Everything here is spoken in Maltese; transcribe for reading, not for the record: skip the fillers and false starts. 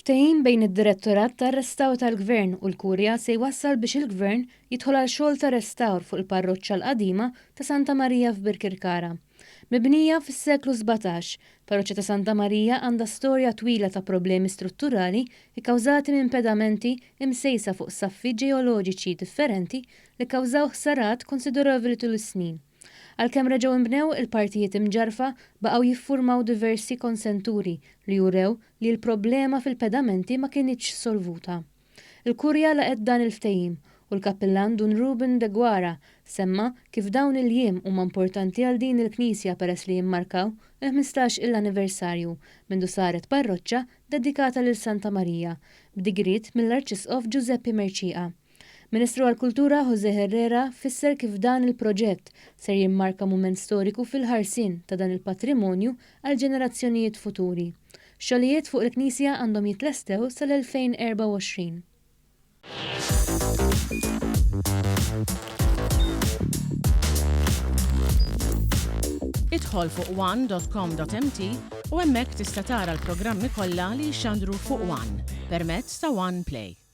Il-ftehim bejn id-Direttorat tar-Restawr tal-Gvern u l-Kurja se jwassal biex il-Gvern jidħol għal xogħol ta' restawr fuq il-parroċċa l-qadima ta' Santa Marija f'Birkirkara. Mibnija fis-seklu 17, parroċċa ta' Santa Marija għandha storja twila ta' problemi strutturali ikkawżati minn pedamenti imsejsa fuq saffi ġeoloġiċi differenti li kkawżaw ħsarat konsiderevoli tul is-snin. Għalkemm reġgħu inbnew il-partijiet imġarfa baqgħu jiffurmaw diversi konsenturi li jurew li l-problema fil-pedamenti ma kienitx solvuta. Il-Kurja laqgħet dan il-ftehim u l-Kappillan Dun Ruben de Gwara semma kif dawn il-jiem huma importanti għal din il-Knisja peress li jimmarkaw il-15 il-anniversarju mindu saret parroċċa dedikata lil Santa Marija b'digriet mill-Arċisqof Giuseppe Merċieqa. Ministru għall-Kultura Jose Herrera fisser kif dan il-proġett ser jimmarka mument storiku fil-ħarsien ta' dan il-patrimonju għal ġenerazzjonijiet futuri. Xogħlijiet fuq il-Knisja għandhom jitlestew sal-2024. Idħol fuq one.com.mt u hemmhekk tista' tara l-programmi kollha li jxandru fuq One permezz ta' One Play.